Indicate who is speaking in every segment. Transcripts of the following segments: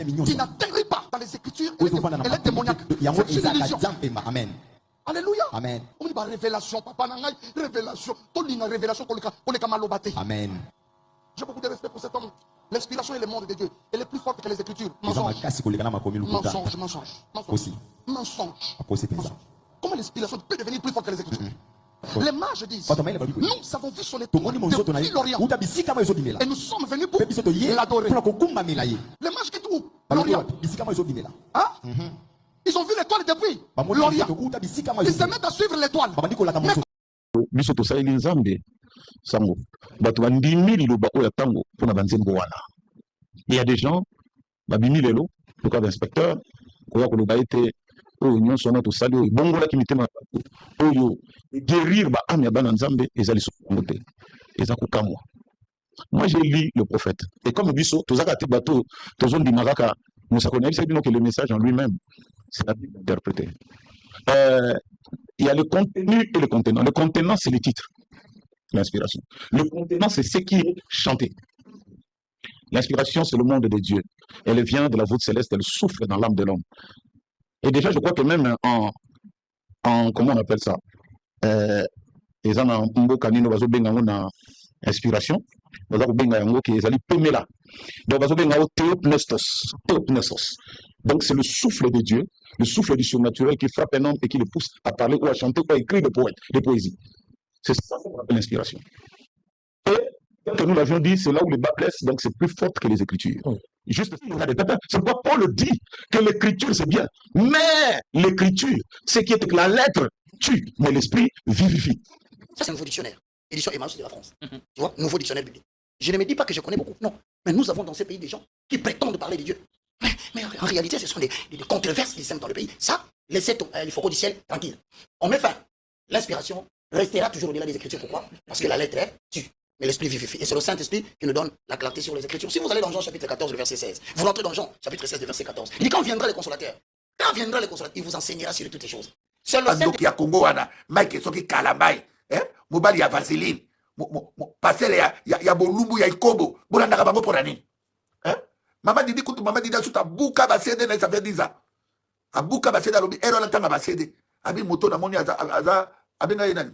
Speaker 1: qui n'atterrit pas dans les Écritures et les démoniaques. C'est une illusion.
Speaker 2: Amen.
Speaker 1: Alléluia.
Speaker 2: Amen.
Speaker 1: On dit révélation, papa nangai, révélation. Tolinga révélation pour les camalobate.
Speaker 2: Amen.
Speaker 1: J'ai beaucoup de respect pour cet homme. L'inspiration est le monde de Dieu. Elle est plus forte que les Écritures. Mensonge. Mensonge, mensonge. Mensonge. Comment l'inspiration peut devenir plus forte que les Écritures? Les mages disent, nous avons vu son étoile depuis l'Orient et nous sommes venus pour l'adorer. Les mages qui trouvent l'Orient, hein? Ils ont vu l'étoile depuis l'Orient. Ils se mettent à suivre l'étoile.
Speaker 3: Biso tosaili nzambe sango bato bandimi liloba oyo tango mpona banzembo wana. Il y a des gens babimi lelo loka d'inspecteur koya koloba ete oyo nyonso wana tosali oyo ebongolaki mitema oyo guérir baame ya bana nzambe eza lisusu yango te eza kokamwa. Moi j'ai lu le prophète et comme biso tozaka te bato tozondima kaka mosako na biso bino que le message en lui-même c'est la Bible interprétée. Il y a le contenu et le contenant. Le contenant, c'est le titre, l'inspiration. Le contenant, c'est ce qui est chanté. L'inspiration, c'est le monde de Dieu. Elle vient de la voûte céleste, elle souffle dans l'âme de l'homme. Et déjà, je crois que même en comment on appelle ça, ils ont un mot canino, inspiration. Donc, c'est le souffle de Dieu, le souffle du surnaturel qui frappe un homme et qui le pousse à parler ou à chanter ou à écrire des poésies. C'est ça qu'on appelle l'inspiration. Et comme nous l'avions dit, c'est là où les bas blessent, donc c'est plus fort que les Écritures. Juste, c'est pourquoi Paul dit que l'Écriture c'est bien, mais l'Écriture, c'est qui est que la lettre tue, mais l'esprit vivifie.
Speaker 1: Ça, c'est un nouveau dictionnaire. Édition Emmaüs de la France. Tu vois, nouveau dictionnaire biblique. Je ne me dis pas que je connais beaucoup, non. Mais nous avons dans ces pays des gens qui prétendent parler de Dieu. Mais en réalité, ce sont des controverses qui s'aiment dans le pays. Ça, laissez les faucons du ciel tranquilles. On met fin. L'inspiration restera toujours au-delà des Écritures. Pourquoi? Parce que la lettre tue, mais l'esprit vivifie. Et c'est le Saint-Esprit qui nous donne la clarté sur les Écritures. Si vous allez dans Jean chapitre 14, le verset 16, vous rentrez dans Jean chapitre 16, le verset 14. Il dit quand viendra le consolateur? Quand viendra le consolateur, il vous enseignera sur toutes les choses. Seul le
Speaker 4: Mobali ya vaseline passer ya bolumbu ya ikobo bolanda ka bango pour nani mama didi kutu mama didi asuta buka ba cede na ça fait 10 ans abuka ba cede alobi ero na tanga ba cede abi moto na moni aza abenga yenani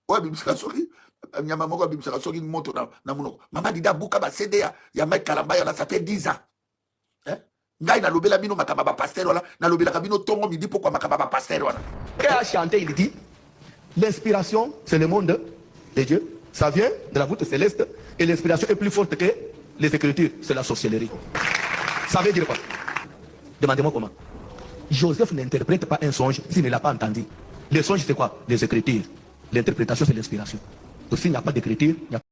Speaker 4: wa bimsaka soki nyama moko bimsaka soki moto na munoko mama didi abuka ba cede ya Mike Kalamba ya ça fait 10 ans ngai na lobela bino makaba ba pasteur wala na lobela ka bino tongo midi pourquoi makaba ba pasteur wala
Speaker 1: et à chanter il dit l'inspiration, c'est le monde de Dieu. Ça vient de la voûte céleste. Et l'inspiration est plus forte que les Écritures. C'est la sorcellerie. Ça veut dire quoi? Demandez-moi comment. Joseph n'interprète pas un songe s'il ne l'a pas entendu. Le songe, c'est quoi? Les Écritures. L'interprétation, c'est l'inspiration. Donc s'il n'y a pas d'Écriture, il n'y a pas.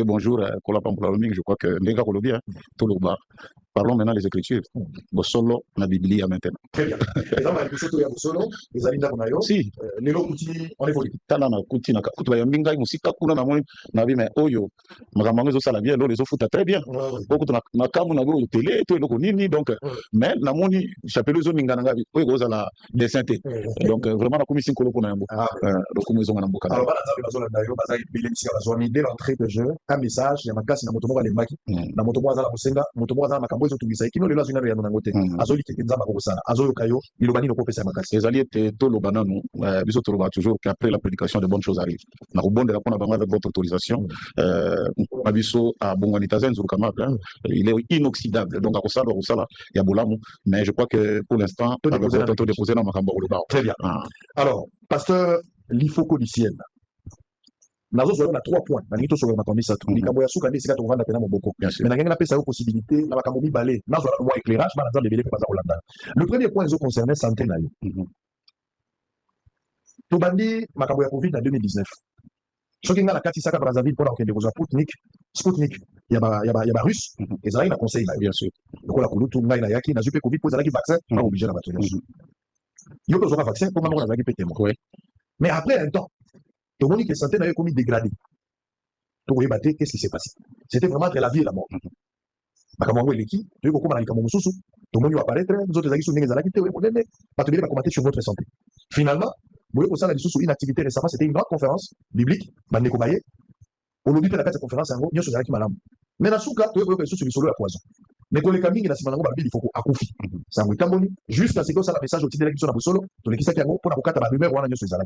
Speaker 3: Bonjour, je crois que parlons maintenant des Écritures. Bosolo, la Bible maintenant.
Speaker 5: Très bien.
Speaker 3: Si.
Speaker 5: On évolue.
Speaker 3: Talana kuti na kutu ya mbinga musika kuna na moni na bi mais oyo makambo zo sala bien lo les ofuta très bien. Beaucoup na kamu na go télé to eloko nini donc mais na moni chapelle zo ninga nga oyo go sala dessin té. Donc vraiment na komisi koloko na yambo. Donc mo zo na mboka.
Speaker 5: Alors bana zabi bazola ndayo bazali bilemisi la zone dès l'entrée de jeu un message ya makasi na moto mo le maki na moto mo azala musenga moto mo azala makambo zo tubisa ikino le lazina ya nona ngote azoli ke nzamba ko sana azoyo kayo ilobani no kopesa makasi
Speaker 3: ezali ete to lobana no biso to loba toujours qu'après la prédication de bonnes choses arrivent na rebonde la pona avec votre autorisation abiso a bonganita zenzu kamaka il est inoxydable donc à ça ya bolamu mais je crois que pour l'instant to déposer dans makambo ko loba.
Speaker 5: Très bien. Alors pasteur l'ifoko du ciel nazo zo na 3 points na ngito so na komisa tu likambo ya suka ndesi ka to vanda pena moboko mais na ngena pesa yo possibilité na makambo mibale nazo na moi éclairage ba na belé pas za. Le premier point zo concernait santé na yo to bandi makambo ya Covid en 2019 Ce qui est dans la Katisaka Brazzaville pour la Sputnik, il y a russe, et ça, il a conseillé, bien sûr. Donc, on a connu tout le monde, il y a qui n'a pas Covid, pour ça, qui vaccin, on est obligé de vacciner. Il y a besoin d'un vaccin pour avoir un pété. Mais après un temps, tout le monde qui est santé n'a commis dégradé. Tout le monde qu'est-ce qui s'est passé? C'était vraiment entre la vie et la mort. Tout le monde va apparaître, nous autres, les commenter sur votre santé. Finalement, vous voyez, au sein de la une activité récemment, c'était une grande conférence biblique, au lobby de la conférence, il y a qui madame. Mais dans ce cas, tu vois, sur le solo à poison. Mais quand les campings, il faut à confi. Ça vous tamboni. Jusqu'à ce que ça, le message au titre de l'élection de solo, pour les qui s'acquièrent pour la rumeur, on a sur les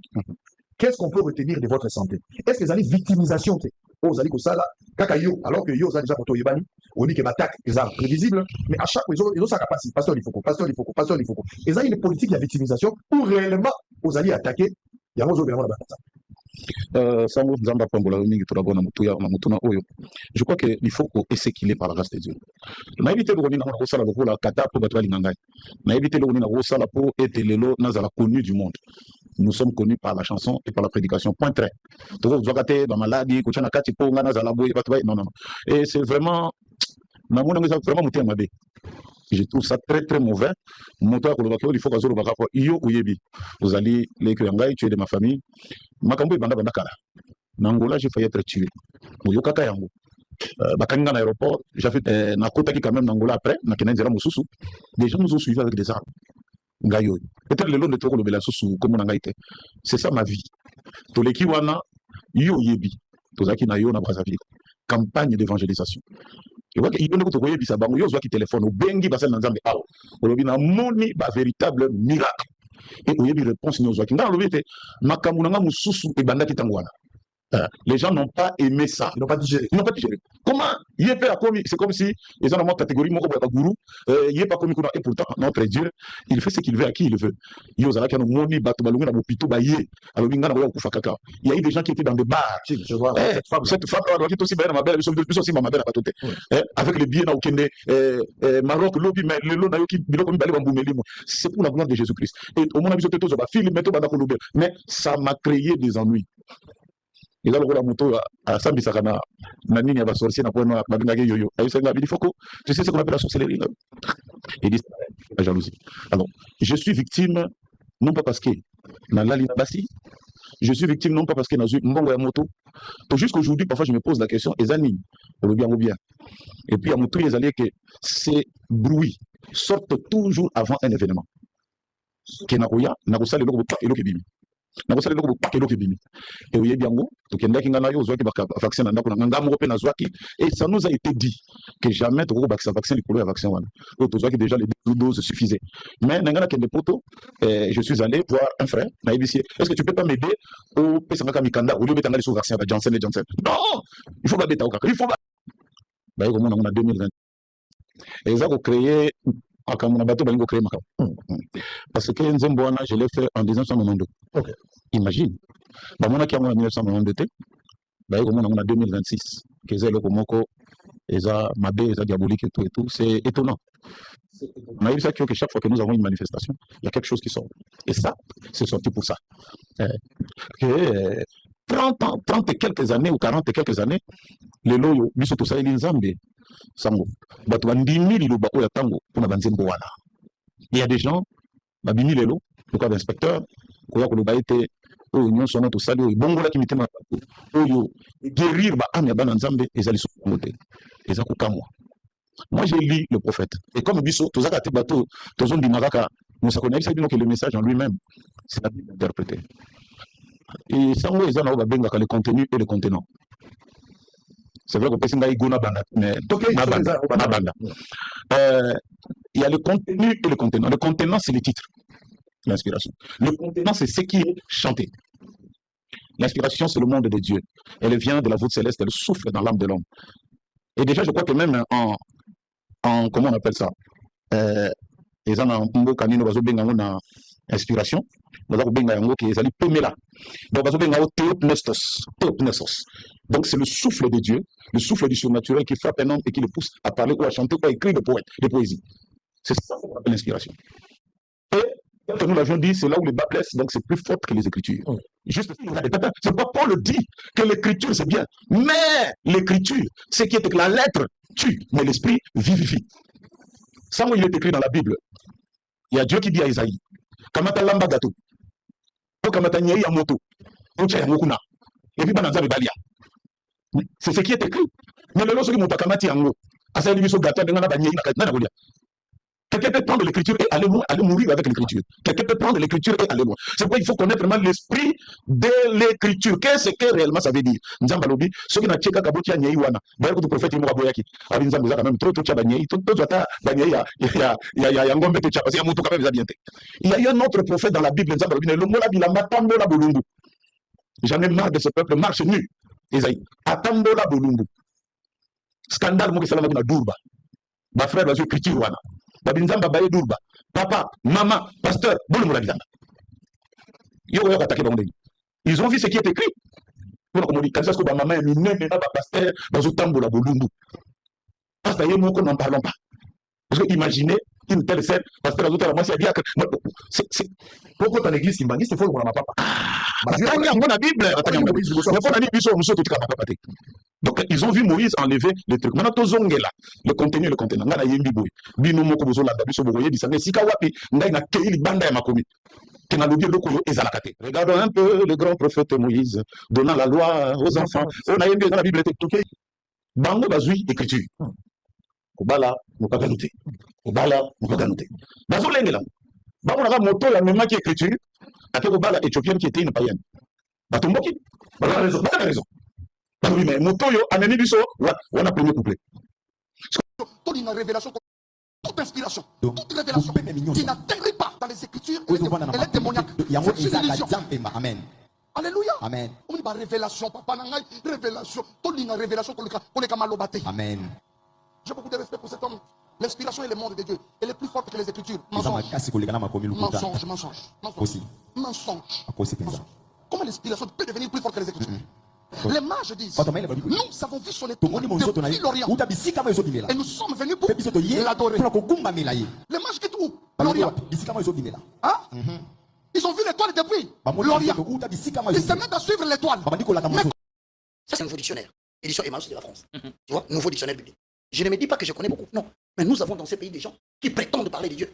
Speaker 5: qu'est-ce qu'on peut retenir de votre santé? Est-ce que vous avez victimisation? Vous allez ça là, kakayo, alors que yo, vous avez déjà pour Yébani, on dit que l'attaque est prévisible, mais à chaque fois, ils ont sa capacité. Pasteur, il faut. Et ça, il y a une politique de victimisation où réellement, vous allez attaquer, il y a un autre élément là-bas.
Speaker 3: Je crois qu'il faut essayer qu'il est par la grâce de Dieu. On a évité le kata pour battre l'ingay. On a évité le pour être l'élo nazala connu du monde. Nous sommes connus par la chanson et par la prédication. Point très. Non, non. Et c'est vraiment, je trouve ça très très mauvais. Il faut que vous allez les Kuyangay, tuer de ma famille. Makambo banda kala. Nangola, j'ai failli être tué. Yokaka yango. Bakanga à l'aéroport, j'ai fait na kota qui quand même Nangola après, na kenenzera mususu. Des gens nous ont suivis avec des armes. Ngayo. Peut-être le long de trop le bela susu comme on a été. C'est ça ma vie. Tous les kiwana yo yebi. Tousaki na yo na Brazzaville. Campagne d'évangélisation. Tu vois qu'il y a des gens qui ont yo qui téléphone au bengi basel na nzambe awo. Olobi na moni ba véritable miracle. Et il y a des réponses nous ont les gens n'ont pas aimé ça.
Speaker 5: Ils n'ont pas digéré.
Speaker 3: Comment il est pas comme c'est comme si ils ont une catégorie gourou, il est pas comme et pourtant notre Dieu, il fait ce qu'il veut à qui il veut. Il y a eu des gens qui étaient dans des bars.
Speaker 5: Je vois
Speaker 3: cette femme qui est aussi belle, ma belle, aussi ma belle avec les billets au Maroc, lobby, mais le lot c'est pour la gloire de Jésus-Christ. Et au moins, mais ça m'a créé des ennuis. Et là, la moto à Sambi Sakana, Nani va sortir dans le yo-yo. Tu sais ce qu'on appelle la sorcellerie là? Et dit la jalousie. Alors, je suis victime, non pas parce que Nalali Nabasi, je suis victime non pas parce que dans une moto. Jusqu'aujourd'hui, parfois je me pose la question, et Zani, le bien ou bien. Et puis à mon tour, les alliés que ces bruits sortent toujours avant un événement. Kenakoya, Nakosa le logo et l'okebimi. Et ça nous a été dit que jamais tu vaccin le vaccin déjà les 2 doses suffisaient. Mais je suis allé voir un frère. Est-ce que tu peux pas m'aider au vaccin Johnson & Johnson? Non, il faut pas bêta. Il faut pas. On a 2020. Et ça a créé parce que Nzemboana, je l'ai fait en 1992.
Speaker 5: Okay.
Speaker 3: Imagine. On a 1992, on a 2026. Diabolique et tout. C'est étonnant. On a eu ça que chaque fois que nous avons une manifestation, il y a quelque chose qui sort. Et ça, c'est sorti pour ça. 30 et quelques années ou 40 et quelques années, les loyaux, biso ça, il Zambé. Sango. Il y a des gens, babini lelo, le cas d'inspecteur, quoi que le bas était, union sonne tout ça, bon là qui m'était ma guérir ba anya bananzambe et zali sokomote. Et ça moi. Moi j'ai lu le prophète. Et comme biso, tout ça a été bateau, tout zone du Maraka, nous savons que le message en lui-même, c'est la Bible interprétée. Et ça, moi, ils ont le contenu et le contenant. C'est vrai qu'on peut s'engager Gona Banda, mais il y a le contenu et le contenant. Le contenant, c'est le titre, l'inspiration. Le contenant, c'est ce qui est chanté. L'inspiration, c'est le monde de Dieu. Elle vient de la voûte céleste, elle souffle dans l'âme de l'homme. Et déjà, je crois que même en comment on appelle ça, ils ont un mot canino, inspiration, donc c'est le souffle de Dieu, le souffle du surnaturel qui frappe un homme et qui le pousse à parler ou à chanter ou à écrire des poésies. C'est ça qu'on appelle l'inspiration. Et comme nous l'avions dit, c'est là où les bas blessent, donc c'est plus fort que les Écritures. Juste, c'est pas Paul dit que l'écriture c'est bien. Mais l'écriture, ce qui est que la lettre tue, mais l'esprit vivifie. Ça, il est écrit dans la Bible. Il y a Dieu qui dit à Isaïe, Kamata lamba gato, ou kamata nyei ya moto, ou tcha ya mokuna. Et puis bananza bebalia. C'est ce qui est écrit. Mais le lorsque moto kamati yango, asa libiso gato de ngana ba nyei na golia. Quelqu'un peut prendre l'écriture et aller mourir avec l'écriture. Quelqu'un peut prendre l'écriture et aller mourir. C'est pourquoi il faut connaître vraiment l'esprit de l'écriture. Qu'est-ce que réellement ça veut dire? Nzamba lobi, ceux qui n'ont pas kaboti ya nyei wana. D'ailleurs, le prophète Imoa Boyaki, abi nzamba za quand même trop tcha ba nyei, tout zata ba nyei ya ngombe to tcha parce qu'il y a moto quand même bien. Il y a eu un autre prophète dans la Bible, nzamba lobi, le mola bilamba tambola bolungu. J'en ai marre de ce peuple marche nu. Esaïe, atambola bolungu. Scandale mo ke salama na durba. Ba frère ba écriture wana. Babinzamba baye durba. Papa, maman, pasteur, bon mo la bizamba. Ils ont vu ce qui est écrit. Comme on dit, quand est-ce que maman est minée, mais pas pasteur, dans le tambour la bolungu. Pasteur, il y a qu'on n'en parlons pas. Parce que imaginez une telle scène, pasteur, moi c'est bien que.
Speaker 5: Pourquoi dans l'église, il faut que mon papa.
Speaker 3: Donc, ils ont vu Moïse enlever le truc. Maintenant, le contenu, le contenant. Regardons un peu le grand prophète Moïse donnant la loi aux enfants. On a dans la Bible. Bango bazui écriture. Obala, mukaganuté. Obala, mukaganuté. Bazo lengela. Bango na moto ya mema qui écriture. Ate Obala éthiopienne qui était une païenne. Batomboki. Bala raison. Bala raison. Oui, mais moto yo ameni biso. On a premier couplet.
Speaker 1: Toute une révélation, toute inspiration, toute révélation qui n'atterrit pas dans les Écritures et les témoignages.
Speaker 2: Amen.
Speaker 1: Alléluia.
Speaker 2: Amen.
Speaker 1: On dit révélation, papa nangai, révélation. Toute une révélation qu'on est comme l'obate.
Speaker 2: Amen.
Speaker 1: J'ai beaucoup de respect pour cet homme. L'inspiration et le monde de Dieu. Elle est plus forte que les Écritures. Mensonge. Mensonge, mensonge. Mensonge. Comment l'inspiration peut devenir plus forte que les Écritures? Les mages disent, nous avons vu son étoile depuis l'Orient et nous sommes venus pour l'adorer. Les mages quittent où? L'Orient. Hein? Ils ont vu l'étoile depuis l'Orient. Ils se mettent à suivre l'étoile. Ça, c'est un nouveau dictionnaire. Édition Emmaüs de la France. Tu vois, nouveau dictionnaire biblique. Je ne me dis pas que je connais beaucoup. Non. Mais nous avons dans ces pays des gens qui prétendent parler de Dieu.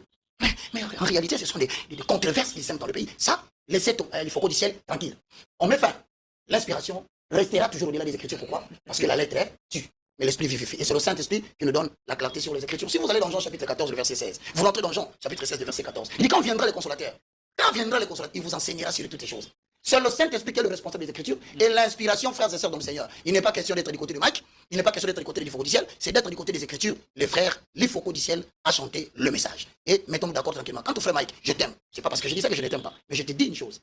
Speaker 1: Mais en réalité, ce sont des controverses qui s'aiment dans le pays. Ça, laissez les faucons du ciel tranquille. On met fin. L'inspiration restera toujours au-delà des Écritures. Pourquoi? Parce que la lettre est tue, mais l'Esprit vivifie. Et c'est le Saint-Esprit qui nous donne la clarté sur les Écritures. Si vous allez dans Jean chapitre 14, le verset 16, vous rentrez dans Jean chapitre 16, le verset 14. Il dit quand viendra le consolateur, il vous enseignera sur toutes les choses. C'est le Saint-Esprit qui est le responsable des Écritures et l'inspiration, frères et sœurs dans le Seigneur. Il n'est pas question d'être du côté du Mike, il n'est pas question d'être du côté du Faucon du ciel, c'est d'être du côté des Écritures. Les frères, les Faucons du ciel, a chanté le message. Et mettons-nous d'accord tranquillement. Quand ton frère Mike, je t'aime, c'est pas parce que je dis ça que je ne t'aime pas, mais je te dis une chose.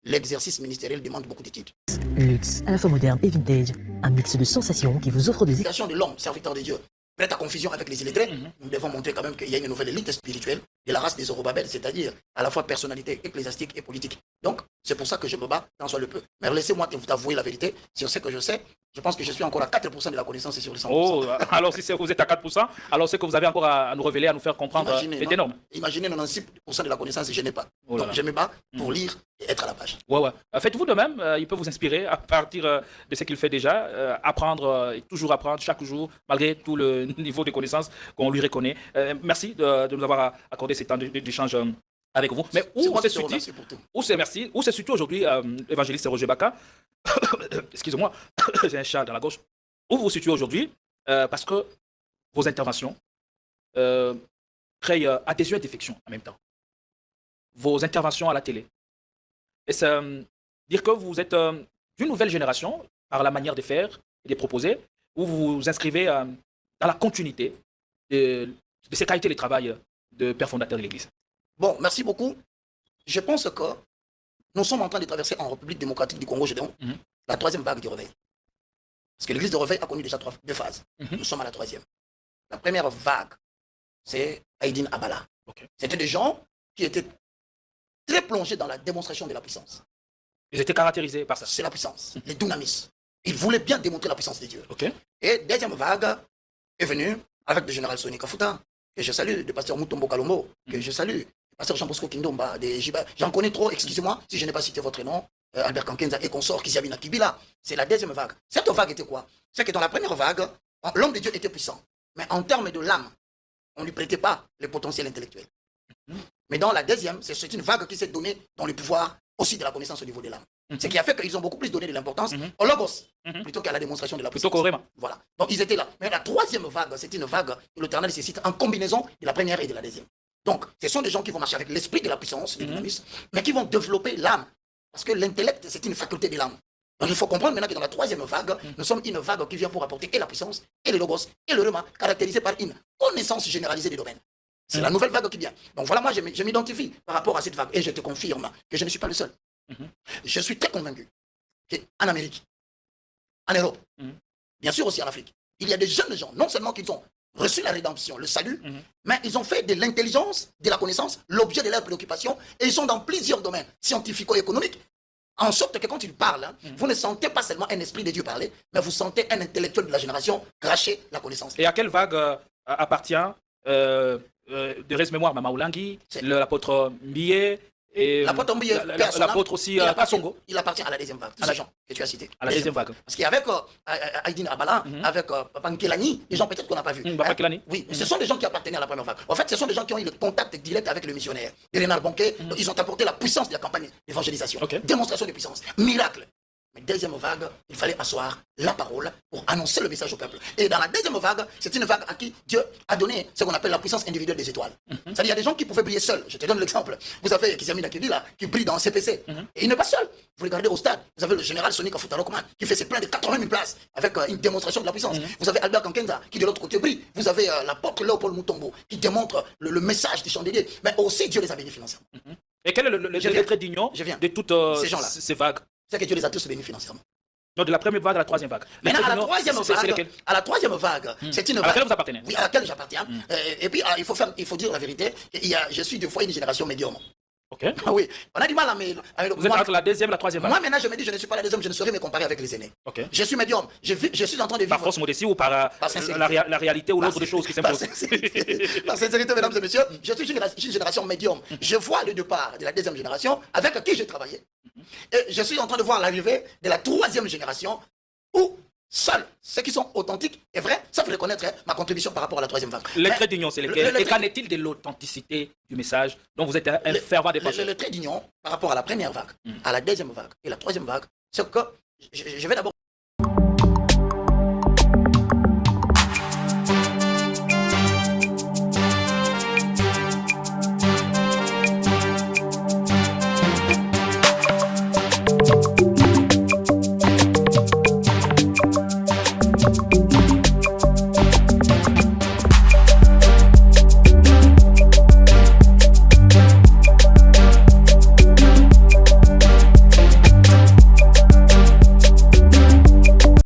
Speaker 1: L'exercice ministériel demande beaucoup d'études.
Speaker 6: Luxe, à la fois moderne et vintage, un mix de sensations qui vous offre des...
Speaker 1: L'éducation de l'homme, serviteur de Dieu, prête à confusion avec les illettrés, nous devons montrer quand même qu'il y a une nouvelle élite spirituelle de la race des Zorobabel, c'est-à-dire à la fois personnalité ecclésiastique et politique. Donc, c'est pour ça que je me bats tant soit le peu. Mais laissez-moi vous avouer la vérité. Sur ce que je sais, je pense que je suis encore à 4% de la connaissance et sur le 100%.
Speaker 7: Oh, alors si vous êtes à 4%, alors c'est que vous avez encore à nous révéler, à nous faire comprendre. C'est énorme.
Speaker 1: Imaginez 96% de la connaissance et je n'ai pas.
Speaker 7: Oh
Speaker 1: donc, je me bats pour lire et être à la page.
Speaker 7: Ouais. Faites-vous de même. Il peut vous inspirer à partir de ce qu'il fait déjà. Apprendre et toujours apprendre chaque jour, malgré tout le niveau de connaissances qu'on lui reconnaît. Merci de nous avoir accordé ce temps d'échange avec vous. Mais où se situe aujourd'hui l'évangéliste Roger Baka? Excusez-moi, j'ai un chat dans la gauche. Où vous vous situez aujourd'hui? Parce que vos interventions créent adhésion et défection en même temps. Vos interventions à la télé. Et c'est dire que vous êtes d'une nouvelle génération par la manière de faire et de proposer, où vous vous inscrivez dans la continuité de ces qualités de travail de père fondateur de l'Église.
Speaker 1: Bon, merci beaucoup. Je pense que nous sommes en train de traverser en République démocratique du Congo, la troisième vague du réveil. Parce que l'Église de réveil a connu déjà deux phases. Nous sommes à la troisième. La première vague, c'est Aïdine Abala. C'était des gens qui étaient très plongés dans la démonstration de la puissance.
Speaker 7: Ils étaient caractérisés par ça.
Speaker 1: C'est la puissance, les dunamis. Ils voulaient bien démontrer la puissance de Dieu. Et deuxième vague est venue avec le général Soni Kafuta, que je salue, le pasteur Mutombo Kalombo, que je salue, le pasteur Jean-Bosco Kindomba, j'en connais trop, excusez-moi si je n'ai pas cité votre nom, Albert Kankenza et consorts, Kiziabina Kibila. C'est la deuxième vague. Cette vague était quoi? C'est que dans la première vague, l'homme de Dieu était puissant. Mais en termes de l'âme, on ne lui prêtait pas le potentiel intellectuel. Mais dans la deuxième, c'est une vague qui s'est donnée dans le pouvoir aussi de la connaissance au niveau de l'âme. Ce qui a fait qu'ils ont beaucoup plus donné de l'importance au logos plutôt qu'à la démonstration de la puissance.
Speaker 7: Plutôt qu'au Réma.
Speaker 1: Voilà. Donc ils étaient là. Mais la troisième vague, c'est une vague que l'Éternel nécessite en combinaison de la première et de la deuxième. Donc, ce sont des gens qui vont marcher avec l'esprit de la puissance, du dynamisme, mais qui vont développer l'âme. Parce que l'intellect, c'est une faculté de l'âme. Donc il faut comprendre maintenant que dans la troisième vague, nous sommes une vague qui vient pour apporter et la puissance, et le logos, et le Réma, caractérisée par une connaissance généralisée des domaines. C'est la nouvelle vague qui vient. Donc voilà, moi je m'identifie par rapport à cette vague. Et je te confirme que je ne suis pas le seul. Je suis très convaincu qu'en Amérique, en Europe, bien sûr aussi en Afrique, il y a des jeunes gens, non seulement qui ont reçu la rédemption, le salut, mais ils ont fait de l'intelligence, de la connaissance, l'objet de leur préoccupation, et ils sont dans plusieurs domaines scientifico-économiques, en sorte que quand ils parlent, vous ne sentez pas seulement un esprit de Dieu parler, mais vous sentez un intellectuel de la génération cracher la connaissance.
Speaker 7: Et à quelle vague appartient de reste mémoire Mama Oulangi, l'apôtre Mbié et
Speaker 1: l'apôtre Mbié,
Speaker 7: l'apôtre aussi Kasongo?
Speaker 1: Il appartient à la deuxième vague, tous ces gens que tu as cités.
Speaker 7: À la deuxième vague.
Speaker 1: Parce qu'avec Aïdine Abala, avec Papa Nkelani, des gens peut-être qu'on n'a pas vu.
Speaker 7: Papa Nkelani?
Speaker 1: Oui, ce sont des gens qui appartenaient à la première vague. En fait, ce sont des gens qui ont eu le contact direct avec le missionnaire. Et Léonard Bonquet, ils ont apporté la puissance de la campagne d'évangélisation. Démonstration de puissance, miracle. Mais deuxième vague, il fallait asseoir la parole pour annoncer le message au peuple. Et dans la deuxième vague, c'est une vague à qui Dieu a donné ce qu'on appelle la puissance individuelle des étoiles. C'est-à-dire, il y a des gens qui pouvaient briller seuls. Je te donne l'exemple. Vous avez Kizami Nakedi là, qui brille dans CPC. Et il n'est pas seul. Vous regardez au stade, vous avez le général Sonic Afutarokman qui fait ses pleins de 80 000 places avec une démonstration de la puissance. Vous avez Albert Kankenza qui de l'autre côté brille. Vous avez l'apôtre Léopold Mutombo qui démontre le message du chandelier. Mais aussi, Dieu les a bénis financièrement.
Speaker 7: Et quel est le trait d'union de toutes ces vagues?
Speaker 1: C'est que Dieu les a tous bénis financièrement.
Speaker 7: Donc de la première vague à la troisième vague.
Speaker 1: Maintenant, à la troisième vague, c'est une vague.
Speaker 7: À laquelle vous appartenez?
Speaker 1: Oui, à laquelle j'appartiens. Et puis, il faut dire la vérité. Je suis deux fois une génération médium.
Speaker 7: Ok.
Speaker 1: Oui, on a du mal à me...
Speaker 7: Vous êtes entre la deuxième et la troisième vague?
Speaker 1: Moi, maintenant, je me dis, je ne suis pas la deuxième, je ne saurais me comparer avec les aînés.
Speaker 7: Ok.
Speaker 1: Je suis médium. Je suis en train de vivre...
Speaker 7: Par force modestie ou par la réalité ou l'autre des choses qui s'imposent?
Speaker 1: Par sincérité, mesdames et messieurs, je suis une génération médium. Je vois le départ de la deuxième génération avec qui j'ai travaillé. Et je suis en train de voir l'arrivée de la troisième génération où seuls ceux qui sont authentiques et vrais savent reconnaître ma contribution par rapport à la troisième vague.
Speaker 7: Les traits d'union, c'est lesquels? Et qu'en est-il de l'authenticité du message dont vous êtes un fervent défenseur?
Speaker 1: Le trait d'union par rapport à la première vague, à la deuxième vague et la troisième vague, c'est que je vais d'abord